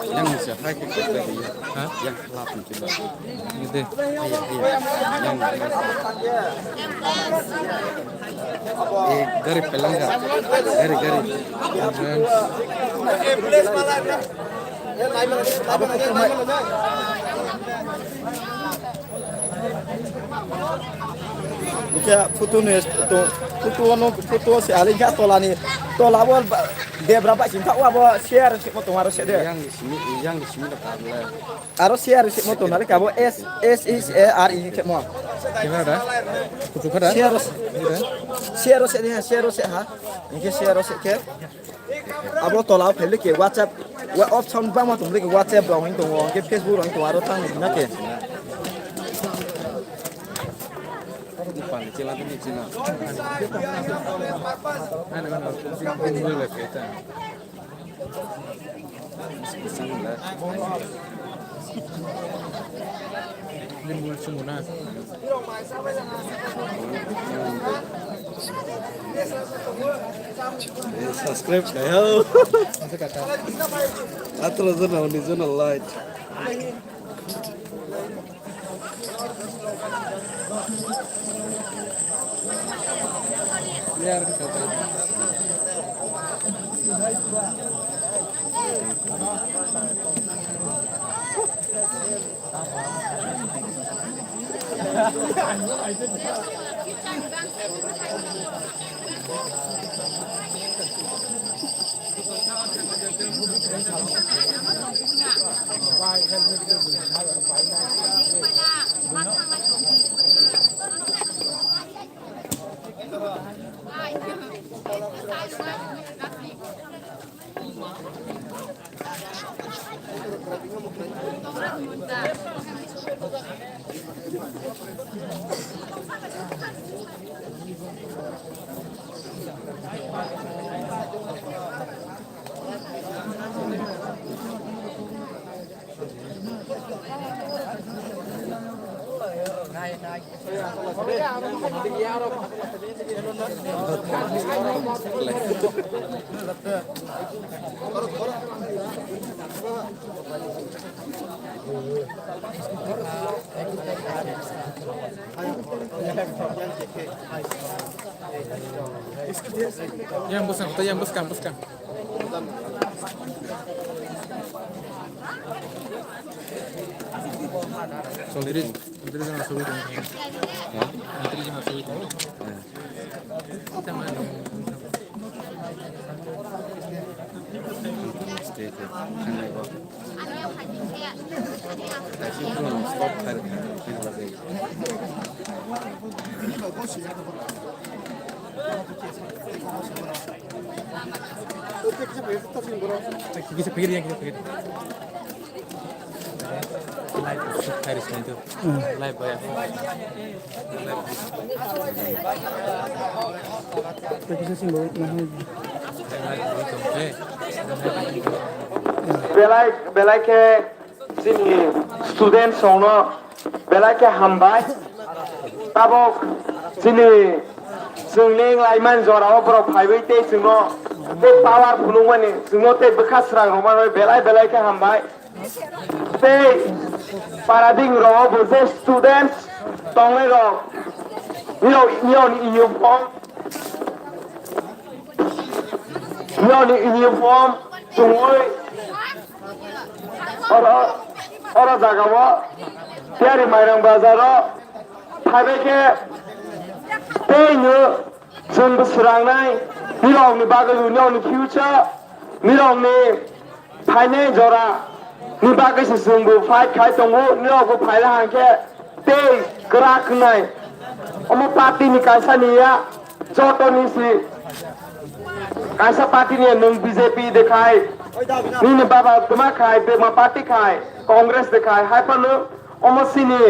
Yang bisa hai ke kita dia. Hah? Yang lapin coba. Gitu. Iya, iya. Yang garip pelangga. Garip. Dan Please malah. Jika foto si alih kat tolani tola bol dia berapa cinta wah share si motor harus share yang di sini dapat lah. harus share si motor nanti kabo SSARI semua Gimana dah? Foto kada? share ha ini share ke abo tola pele ke WhatsApp option ba ma tumle ke WhatsApp rong tung ke Facebook rong tung aro tang na ke Depan Cina tu di Cina. Mana timbul lah kita. Bising lah. Timbul semua. subscribe kayo atro zona light Biar kita tahu. Yang buskan. Solid. Nanti jangan solid. Ya. Nanti jangan solid. Kita mana? Stay there. Kan lagi. Tapi belum stop kan. Ini lagi. Kita pikir. Live Paris itu. Live ya. bisa simbol belai ke sini student sono belai ke hambai tabok sini sungling laiman jorao bro phaibai te sungno te power phulungmani sungno te bekhasrang romano belai ke hambai te parading ro bose students tongle ro uniform tungoi ora jagawo tiari mairang bazaro phaibai ke teino जों बोसोरांनाय मिलंनि बागै उनियावनि future मिलंनि फाइनाय जरा नि बागैसो जोंबो fight खाय दंगो नियावबो phyla हांखे ते गोरा खोनाय अमो पार्टीनि कायसानिया जटनिसि कायसा पार्टीनि नों बीजेपी देखाय निनि बाबा तमा खाय बेमा पार्टी खाय कांग्रेस देखाय हायफानो अमो सिनि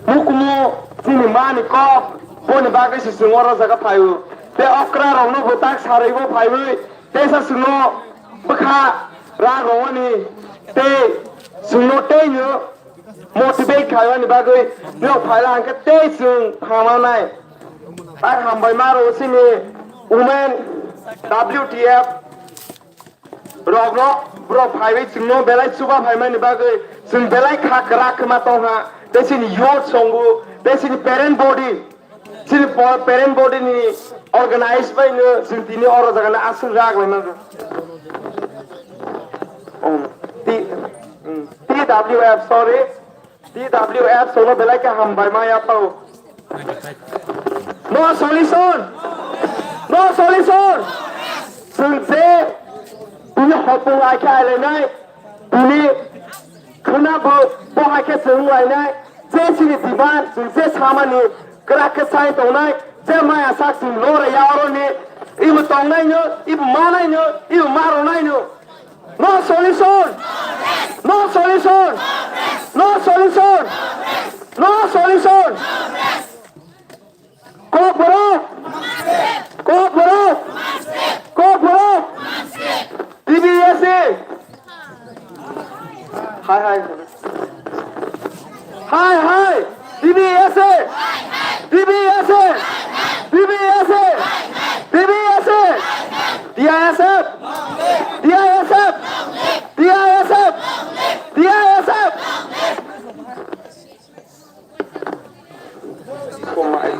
मुकुमु सिनि मानि कफ Pon bagai sesungguhnya jaga payu, te okra rongno botak saraibo payu, te sesungguh bekha rongwani, te sungguh te nyo motivate kaiwan bagai nyo pailang ke te sung hamanai, ai hambai maro sini women WTF rogno bro phaiwi chingno belai suba phaimani bagai sing belai khakra khma tonga desini youth songu desini parent body sini parent body ni organize by no sing tini oro jaga na asul rag lai mang TWF sorry TWF solo belai ka hambai ma ya pau no solution sing se tuni hopung ai ka lai nai tuni khna bo hai ke sung lai nai je sini diban sing se samani kra ke sai to nai je ma ya sak sing lo ra ya ro ni ibu tong nai no ibu ma nai no ibu ma ro nai no no solution no solution no solution no solution Kopro TBSA hi TBSA DISF oh my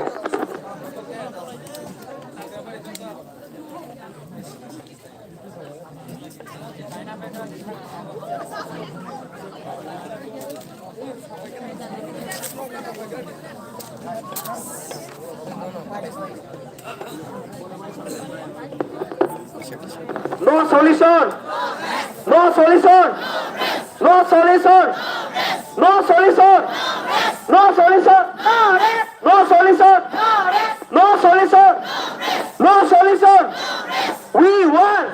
No solution. No solution. No solution. No solution. No solution. No solution. No solution. No solution. We won.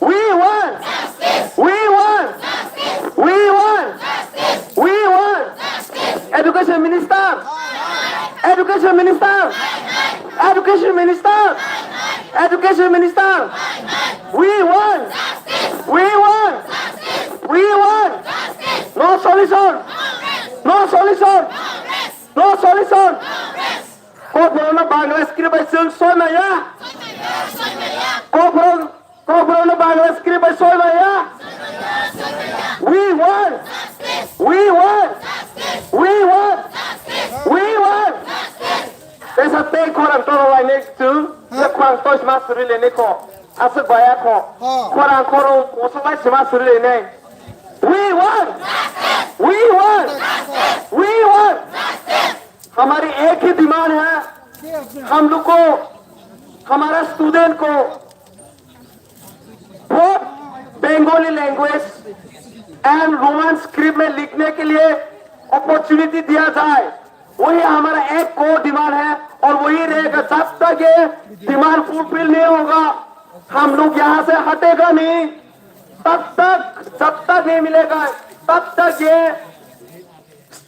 We won. We won. We won. We won. Education Minister. Education Minister. Education Minister. Education Minister. We won. We won. We won. No solution. No solution. No solution. Corona Bangladesh kiri by sung soy maya. Corona Bangladesh kiri by soy maya. We won. We won. We won. We won. There's a big Koran Torah next to the Quang Tosh Master Neko. Asal bayar ko. Koran kosong cuma suruh ini. We won. We won. We won. हमारी एक ही demand है हम लोग को हमारा student को both Bengali language and Roman script में लिखने के लिए अपॉर्चुनिटी दिया जाए वही हमारा एक को डिमांड है और वही रहेगा जब तक ये डिमांड फुलफिल नहीं होगा हम लोग यहाँ से हटेगा नहीं जब तक नहीं मिलेगा तब तक ये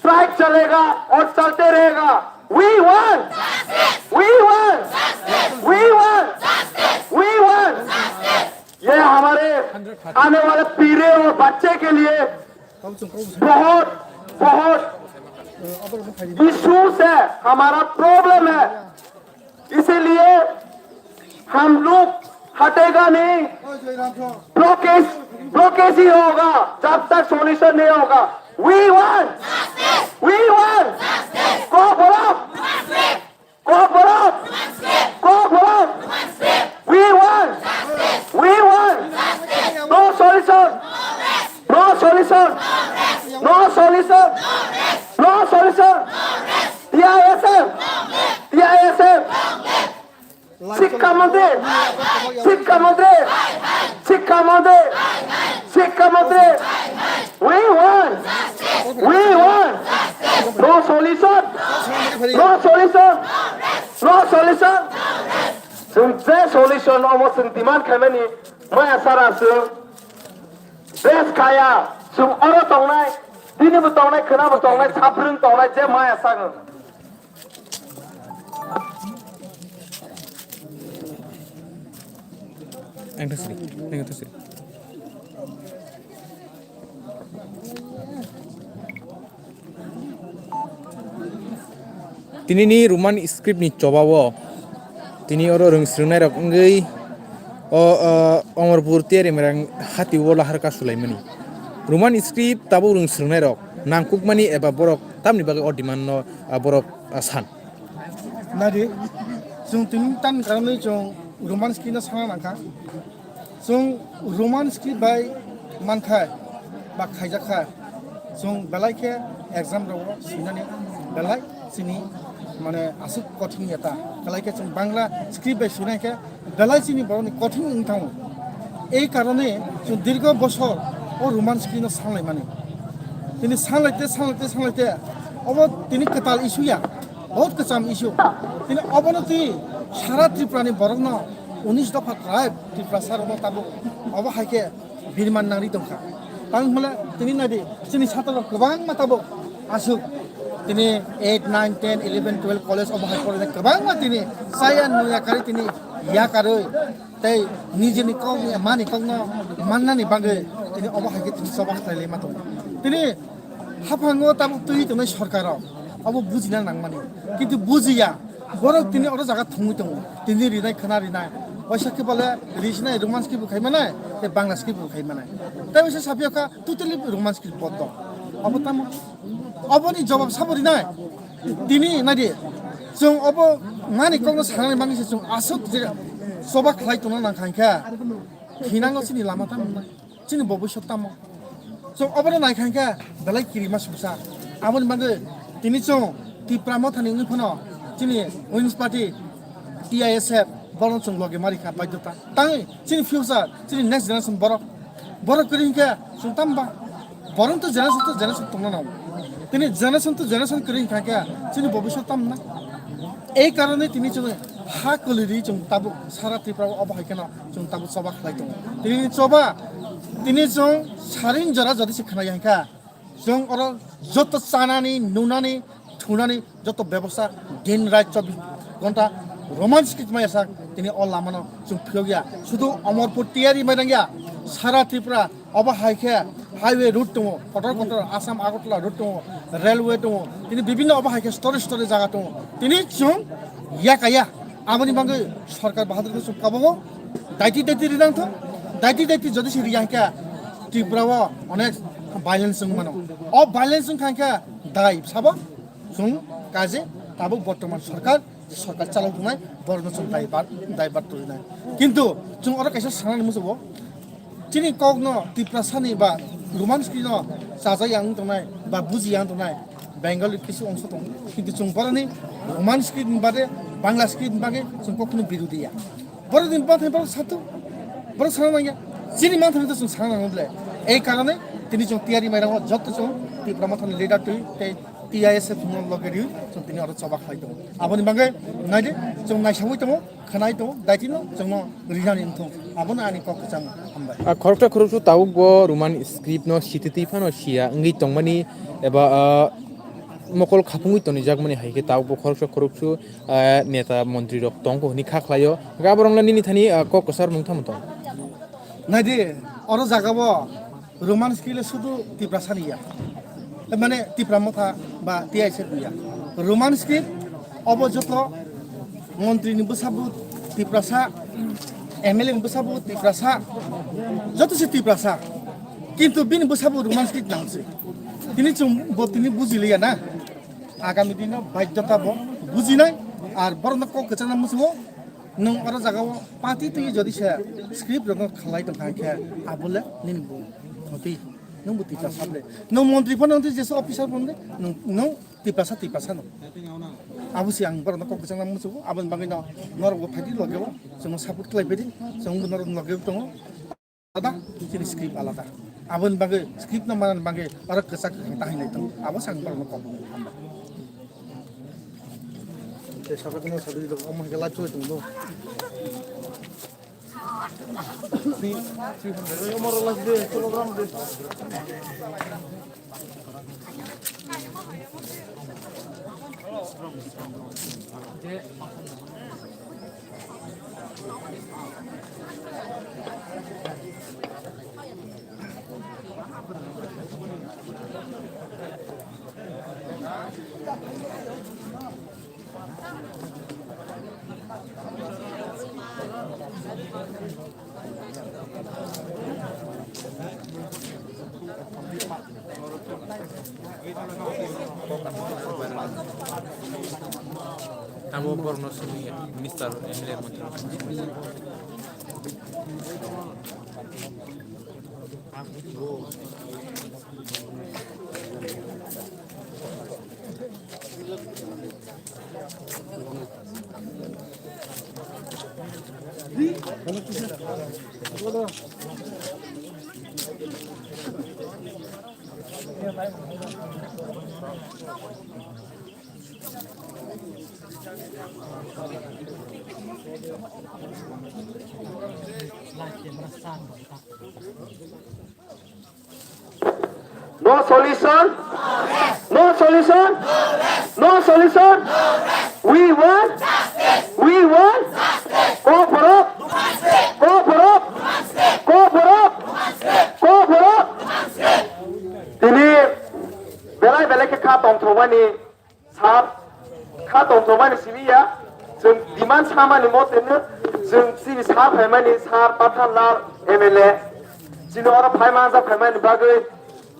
स्ट्राइक चलेगा और चलते रहेगा We won! We won! We won! We won! ये हमारे आने वाले पीढ़ी और बच्चे के लिए बहुत इश्यूज है हमारा प्रॉब्लम है इसीलिए हम लोग हटेगा नहीं ब्लॉकेज ही होगा जब तक सॉल्यूशन नहीं होगा We won! We won! Cooperate! Cooperate! Cooperate! We won! We won! No solution! No solution! No solution! No solution! DISF! DISF! Sikha Mantri! Sikha Mantri! Sikha Mantri! Sikha Mantri! We won! We won! No solution! No solution! No solution! Sungse solution almost demand khamani maya sara sung best kaya sung oro tongnai dini bu tongnai khana bu tongnai sabrung tongnai je maya sang Enggak Tini ni Roman script ni coba wo. Tini oro rung srunai rok ngai Amarpur tiari merang hati wo lahar ka Sulaimani. Roman script tabu rung srunai rok nangkuk mani eba borok tamni bagai odiman no borok san. Nadi, jung tin tan karena jung Roman script na sana nangka. Jung Roman script by mankai, bak khaijaka. Jung belai ke exam rawo sinane belai sini মানে আসুক কঠিন এটা কালাইকে जों Bangla script by শুনাইকে বেলাইছিনি বরনি কঠিন উঠাও এই কারণে जों দীর্ঘ বছর ও রোমান স্ক্রিন সাংলাই মানে তিনি সাংলাইতে অব তিনি কতাল ইস্যুয়া বহুত কচাম ইস্যু তিনি অবনতি সারা ত্রিপুরানি বরং 19 দফা tribe Tripura sir Tabo of হাইকে বিরমান নারী দংখা তাং হলে তিনি নাদি তিনি ছাত্র গোবাং মাতাবো আসুক তিনি 8, 9, 10, 11, 12 কলেজ অবহাই করে গোবাং মা তিনি সায়ান নুয়াকারি তিনি ইয়াকারই তাই নিজেনি কং মানি কং মাননানি বাগে তিনি অবহাইকে তিনি সবাক তাইলে মাতো তিনি হাফাঙ্গো তাবো তুই তুমি সরকার অব বুঝিনা নাংমানি কিন্তু বুঝিয়া বড় তিনি অর জায়গা থুই দङ তিনি রিনাই খানা রিনাই ওইসাকে বলে রিজনাই রোমান স্ক্রিপ্ট খাই মানাই তে বাংলা স্ক্রিপ্ট খাই মানাই তাই ওইসা সাবিয়াকা টোটালি রোমান স্ক্রিপ্ট বদ্ধ অবতাম অবনি জবাব সাবরি নাই তিনি নাদি जों अब मानि कौनो सानानै मानिसे जों आसक जे सबा खालायथ'नो नांखांखा खिनांगौ सिनि लामा तामना सिनि भबिष्यत ताम जों अबनो नायखांखा दालाय किरिमा सुसा आमन मागे तिनि जों तिप्राम थानि उनिफोनो सिनि उइन्स पार्टी टीआईएसएफ बरन जों लगे मारिखा बायदता ताङै सिनि फ्यूचर सिनि नेक्स्ट जेनेरेशन बर करिंखा जों तामबा बरन तो जेनेरेशन तंना नाव तिनि जेनेरेशन करिंखा सिनि भबिष्यत तामना এই কারণে তিনি जों हा कलिरि जों ताबु सारा त्रिपुरा अबहायखाना जों ताबु सभा खालायदों তিনি जों सारिन जरा जदि सिखानायखा जों अर जत चानानि नुनानि थुनानि जत व्यवस्था दिन रात 24 घंटा रोमांटिक मायसा তিনি अलामानो जों फियोगिया शुधु अमरपुर टियारि मायदांगिया सारा त्रिपुरा अबहायखा हाईवे रूट दङ कटर आसाम आगरतला रूट दङ रेलवे दङ তিনি বিভিন্ন अबहायखा स्टोरेज জায়গা दङ তিনি जों याकाया आमनि बांगे सरकार बाहादुरखौ जों काबावो दायथि रिनांथ दायथि जदि सिरियाखा त्रिपुराव अनेक भाइलेंस जों मानो अ भाइलेंस जों खांखा दाय साबो जों काजे ताबो बर्तमान सरकार चालावनाय बरनो जों दायबाद तरिनाय किन्तु जों अर कायसा सानानै मोसोबो तिनि कगनो त्रिपुरा सानि बा रोमान स्क्रिनो जाजायां दंनाय बा बुजियां दंनाय बेंगली किसी अंश दं किन्तु जों बरनि रोमान स्क्रिन बादे बांला स्क्रिन बागे जों कखनो बिरोधिया बर दिन बाथाय बर सातु बर सानांगिया जिनि मानथानि जों सानांगले এই কারণে তিনি जों টিয়ারি माइराव जत जों त्रिपुरा माथानि लिडार तुइ ते टीआईएसएफ जों लगेरि जों तिनि अर सभा खालाय दं आबनि बागे नायदे जों नायसावै दङ खोनाय दङ दायथिनो जों रिजानि दं आबनो आनि कक जों हामबाय खरकटा खरकसु ताउ गो रोमान स्क्रिप्ट नो सिथिति फानो Siya ngi tongmani eba mokol khapungui toni jagmani haike taw bo khoroksu neta mantri rok tongko ni khaklayo gaborongla nini thani kokosar nungthamto नायदे अर जागाबो रोमान स्क्रिप्ट शुधु त्रिपुरा सानिया माने त्रिपुरा मथा बा टीआईएसएफ बिया रोमान स्क्रिप्ट अब जत मंत्री नि बसाबु त्रिपुरा सा एमएलए नि बसाबु त्रिपुरा सा जत से त्रिपुरा सा किन्तु बिनि बसाबु रोमान स्क्रिप्ट नांसै তিনি बुजिलिया ना आगामी दिन बाध्यता बो बुजिनाय आर बरन को कचना मुसबो नों अर जागाव पार्टी तुइ जदि से स्क्रिप्ट रन खालाय दं खाखे आबुले निनबो होति नों बुति साबले नों मन्त्रि फन नों जेसे अफिसार बनले नों तिपासा न आबुसि आं बरन को कचना मुसबो आबन बागै न नरगो फाइदि लगेबो जों सापोर्ट खालायबेदि जों नर लगेब दङ आदा जों स्क्रिप्ट आलादा आबन बागै स्क्रिप्ट न मान बागै अर कसा ताहिनाय दं आबो सांग बरन को साफाखौनो सादि दं अमन गेला चोय दं no 300 Amar loss they kilogram they abo borno sumi minister emile mantri No solution? No solution? No solution? We want? We want? Cover up! Cover up! Cover up! Cover up! Tini belai belai ke khatong thomani sab khatong thomani sibiya जों demand सामानि मतेनो जों सिबि सा फायमानि सा पाथानलार MLA जिनो आरो फायमाजा फायमानि बागै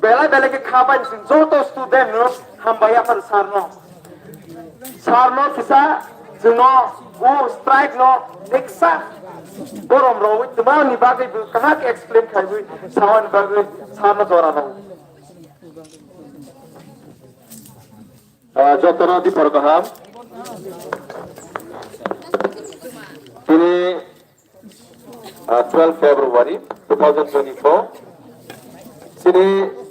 बेला बेलेके खाबाय जों जतो स्टुडेन्ट नो हामबाया फर सारनो किसा जोंनो ओ स्ट्राइक नो एक्सा गरम रवै तमानि बागै कहा के एक्सप्लेन खायबै सावन बागै सारनो जरा दं जतनो दिपर गाहाम Ini 12 February 2024 sini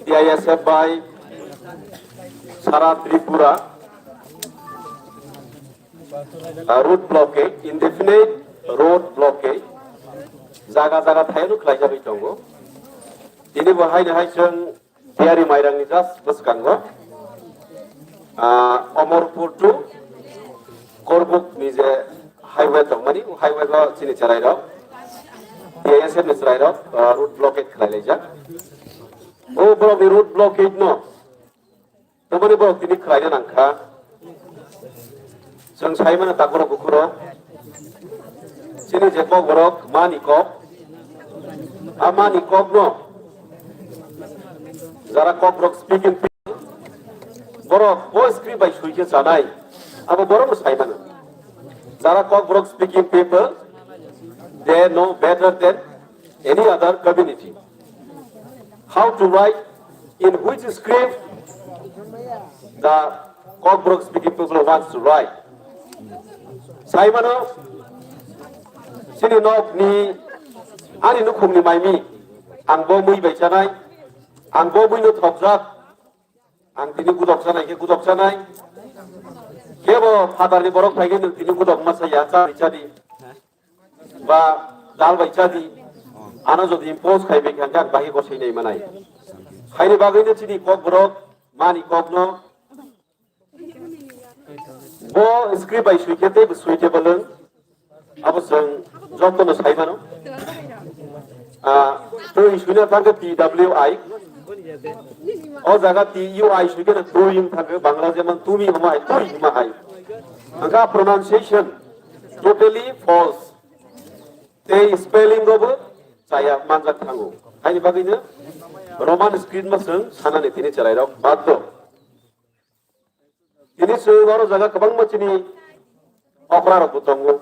DISF by Sara Tripura road blockade, indefinite road blockade jaga-jaga thayanu khlaijabai tongo ini bahai hai जों diari mairangni jas beskango Omorpur to Korbuk nije highway dongmani highway go chini charai ro DISF ni charai ro road blockade khlailai o borok ni road blockade no tomani borok tini khlaina nangkha जों Simon ताकरो बुखुरो chini je kok borok mani kok amani kok no jara kok borok speaking borok o script by suike janai abo borok saimana jara kok borok speaking people they know better than any other community how to write in which script the kok borok speaking people wants to write saimana sini nok ni ani nukhum ni maimi angbo mui bai chanai angbo mui no thokjak ang tini gudok sanai kebo father ni borok phaigen tini gudok masaya cha bichadi ba dal bichadi ana jodi impose khaibe khanjak bahi ko sei nei manai khaini bagine chini kok borok mani kok no bo script by suikete suitable abo जों जतनो साइमानो तो इसुना थांगे TWI ओ जगह TUI सुके तो इन थांगे बांग्ला जेमन तुमी हमाय तुई हमाय अंका pronunciation totally false ते spelling गबो साया मानजा थांगो हायनि बागैनो रोमान स्क्रिप्ट मसों सानाने तिनि चलायराव बादो तिनि सोवारो जगह गोबां मचिनि अखरार बुतंगो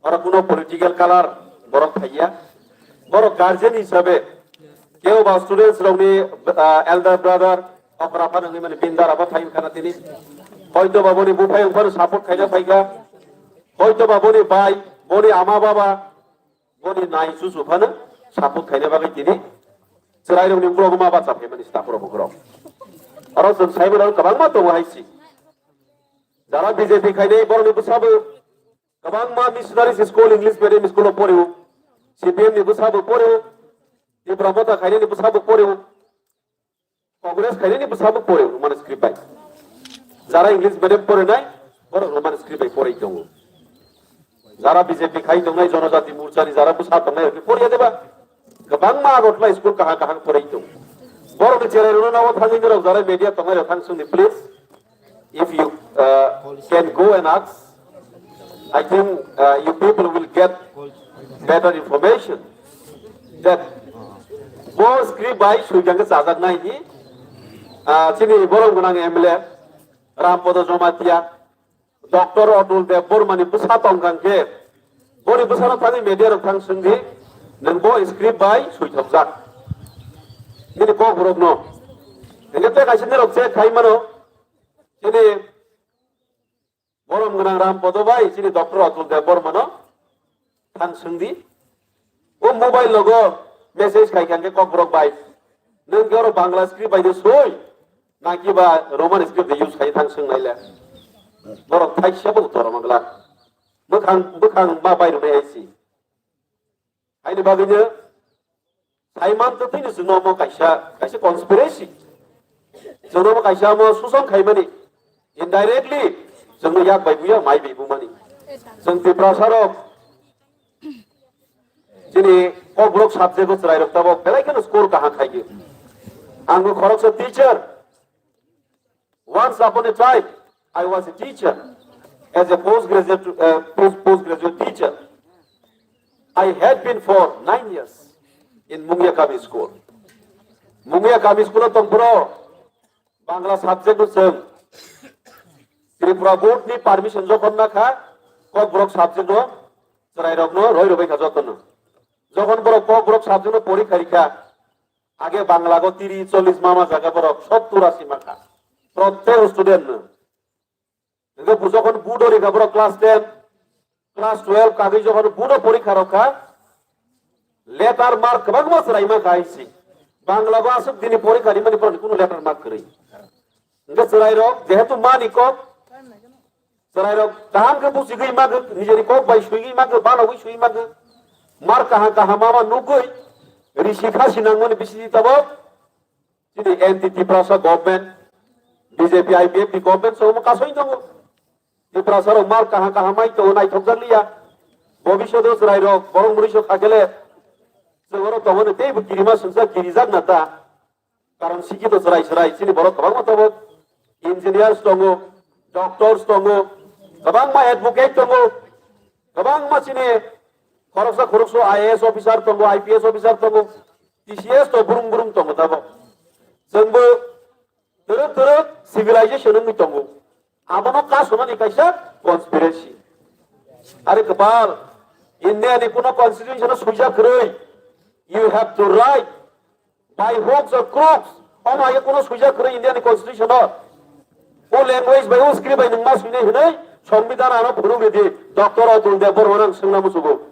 और कोनो पॉलिटिकल कलर बरक थाइया बर गार्जियन हिसाबै केव बा स्टुडेंट्स रौनि एल्डर ब्रादार अफराफा नङै माने बिन्दार आबा थाइम खाना तिनि हयतो बाबोनि बुफाय उफार सापर्ट खायना फाइगा हयतो बाबोनि बाय बोनि आमा बाबा बोनि नाय सुसुफानो सापर्ट खायना बागै तिनि चराय रौनि ब्लग मा बाचा फेमिलि स्टाफ रो बग्रो आरो जों साइबर गोबां मा दङ हायसि जारा बीजेपी खायनै बरनि बुसाबो गोबां मा missionaries school English medium school पढ्यो सीपीएम नि बुसाबो पढ्यो दिब्रमता खायने नि बुसाबो पढ्यो कांग्रेस खायने नि बुसाबो पढ्यो रोमान स्क्रिप्ट बाय जारा इंलिश मीडियम पढनाय बर रोमान स्क्रिप्ट बाय पढै दङ जारा बीजेपी खाय दंनाय जनजाति मोर्चानि जारा बुसा दंनाय पढिया देबा गोबां मा गथला स्कुल काहा काहा पढै दङ बर नि जेरायनो नाव थांगिनो राव जारा मीडिया दंनाय थांसुनि please if you can go and ask I think you people will get better information that both script by Shugang Sazak Nai চিনি বরং গোনাং এমএলএ রামপদ জমাতিয়া ডক্টর অতুল দেব বর্মানি বুসা তংगांके বনি বুসানো থানি মিডিয়া রং সঙ্গি नोंबो स्क्रिप्ट बाय सुइथबजाक ini ko burukno ngete kaisine rokse khaimano ini borom gnang ram podo bai ini doktor atul dev bormano thang sungdi o mobile logo message khaikanke ko buruk bai nang garo bangla script bai de soi naki ba roman script de use khai thang sung naile borok thai sebo toromagla bukhang ma bai ro aisi aini bagine Taiman tu ini semua mau kaisa konspirasi, semua mau kaisa mau susung kaimani, indirectly semua yak bayi buaya mai bayi bumani, semua prasarok, jadi kau blok subjek itu serai rok tabok, belai kan skor kahan kaigi, anggu korok se teacher, once upon a time I was a teacher, as a postgraduate teacher, I had been for 9 years. In Mungya Kami School. Mungya Kami School tong pro Bangla subject tu seng. Tripura board ni permission jokon na kha ko brok subject no serai rok no roi robai khajoton no. Jokon brok ko brok subject no porikha rikha age Bangla go 30-40 mama jaga brok 70-80 makha. Proত্যেক student no. Ege jokon budo rikha brok class 10 class 12 kage jokon budo porikha rokha letter mark kabang mas raima kaisi bangla basuk dini pori kari mani pori kuno letter mark kari nge serai rok jehetu mani kok serai rok taham ke busi gei mag nijeri kok bai sui mag bana wi sui mag mar kaha mama nugoi rishi khasi nangoni bisi tabo jadi entity prasa government BJP IPF di government so makasoi tango di prasa rok mar kaha mai to nai thokjar liya bobishodo serai rok borong murisho khagele Segoro tohone tei bukirima sungsa kirizak nata karon siki to serai sini borok kabang matabot engineers tongo doctors tongo kabang ma advocate tongo kabang ma sini korokso IAS officer tongo IPS officer tongo TCS to burung tongo tabo sengbo terus civilization ngi tongo abono kasona ni kaisa conspiracy are kepal India ni kuno constitution suja keroi You have to write by hooks or crooks. Oh my, you know, suja kere Indian Constitution or oh language by oh script by nungmas ini hene. Sambidan ano puru bedi doctor atul debor orang sengna musugo.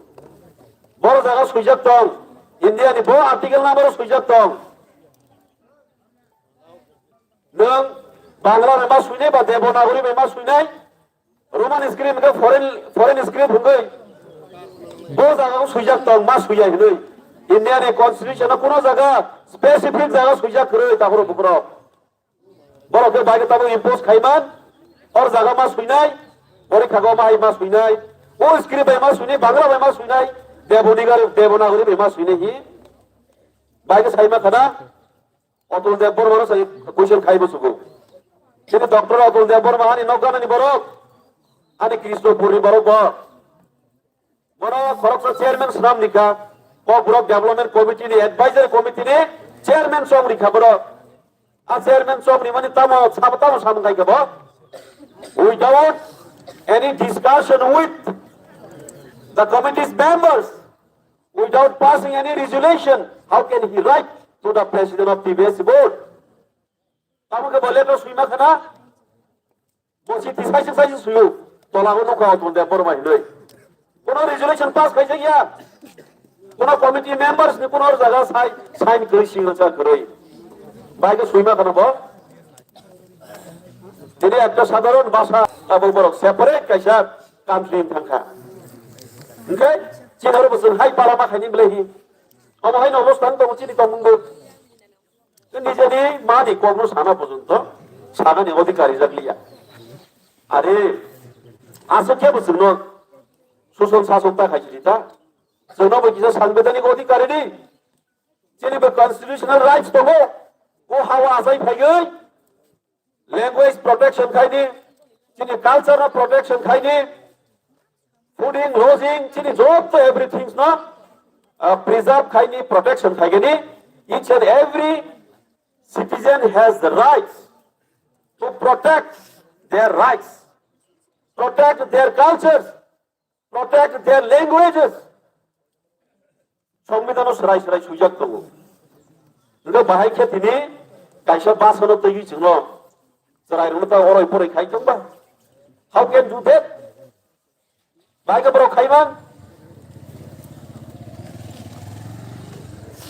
Bor jaga suja tong India ni bo article na bor suja tong. Nung Bangla memang suine ba debor nagori memang suine. Roman script ke foreign script hungai. Bo jaga suja tong mas suja hene. Indian constitution kuno jaga specific jaga suja kere tabro bukro boro ke baige tabo impose khaiman or jaga ma suinai ori khago ma ma suinai o script ba ma suinai bangla ba ma suinai devonagari ba ma suinai hi baige saima khana atul debor boro sai question khaibo sugo sini doctor atul debor mahani nogana ni borok ani krishnopuri borok boro khoroksa chairman nam nikha Block Development Committee ni Advisory Committee ni Chairman Somri khabaro a Chairman Somri mani tamo samgai kabo without any discussion with the committee's members without passing any resolution how can he write to the president of TBS board tamo ke bole to suima khana bosi tisai suyu tolago no ka tunde pormai loi kono resolution pass khai jaya কোনো committee members নি কোনো জায়গা sign করে signature করে বাইকে সুইমা কেন তিনি একটা সাধারণ ভাষা এবং বড় সেপারেট কাইসা কান্ট্রি থাকা ওকে চিনার বসন হাই পালামা খাইনি বলেহি অমহাইন অবস্থান তো চিনি তমঙ্গ নিজেরই মানি কখনো সানা পর্যন্ত সানানি অধিকারী জাগলিয়া আরে আসে কে বসন সুশাসন শাসনটা খাইছি তা जोंनाव बायदि सानबोदानिक अधिकार नि जेनेबा कन्स्टिट्यूशनल राइट्स दङ ओ हावा आजाय फायगै लैंग्वेज प्रोटेक्शन खायनि जेने कल्चर प्रोटेक्शन खायनि फूडिंग लॉजिंग जेने जब तो एवरीथिंग्स न प्रिजर्व खायनि प्रोटेक्शन खायगनि each and every citizen has the rights to protect their rights, protect their cultures, protect their languages. সংবিধানও সরাই সরাই সুযোগ দেবো কিন্তু বাহাইকে তিনি কাইসা বাস হলো তৈরি ছিল সরাই রুলো তা অরই পরে খাইতাম বা হাউ ক্যান ডু দ্যাট বাইকে বড় খাইমান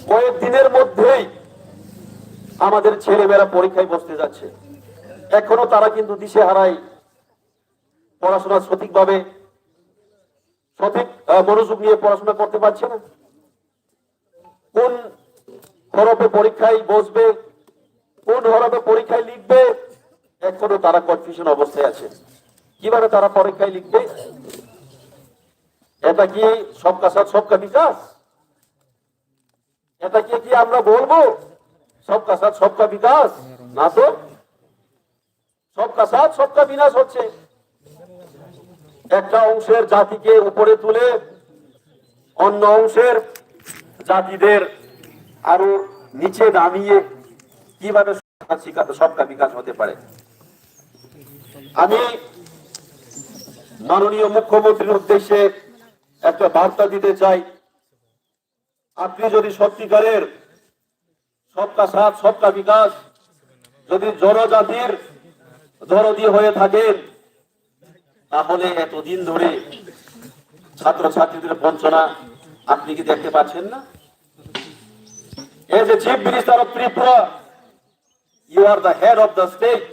কয়েকদিনের মধ্যেই আমাদের ছেলেমেয়েরা পরীক্ষায় বসতে যাচ্ছে এখনো তারা কিন্তু দিশে হারায় পড়াশোনা সঠিকভাবে সঠিক মনোযোগ নিয়ে পড়াশোনা করতে পারছে না কোন হরফে পরীক্ষায় বসবে কোন হরফে পরীক্ষায় লিখবে এখনো তারা কনফিউশন অবস্থায় আছে কিভাবে তারা পরীক্ষায় লিখবে এটা কি সবকা সাথ সবকা বিকাশ এটা কি আমরা বলবো সবকা সাথ সবকা বিকাশ না তো সবকা সাথ সবকা বিনাশ হচ্ছে একটা অংশের জাতিকে উপরে তুলে অন্য অংশের জাতিদের আরো নিচে নামিয়ে কিভাবে সবকা বিকাশ হতে পারে আমি মাননীয় মুখ্যমন্ত্রীর উদ্দেশ্যে একটা বার্তা দিতে চাই আপনি যদি সত্যিকারের সবকা সাথ সবকা বিকাশ যদি জনজাতির দরদি হয়ে থাকেন তাহলে এতদিন ধরে ছাত্রছাত্রীদের বঞ্চনা আপনি কি দেখতে পাচ্ছেন না As a Chief Minister of Tripura, you are the head of the state.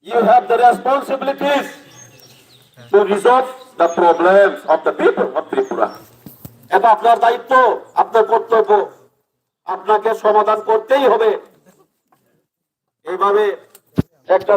You have the responsibilities to resolve the problems of the people of Tripura. এটা আপনার দায়িত্ব আপনার কর্তব্য আপনাকে সমাধান করতেই হবে এইভাবে একটা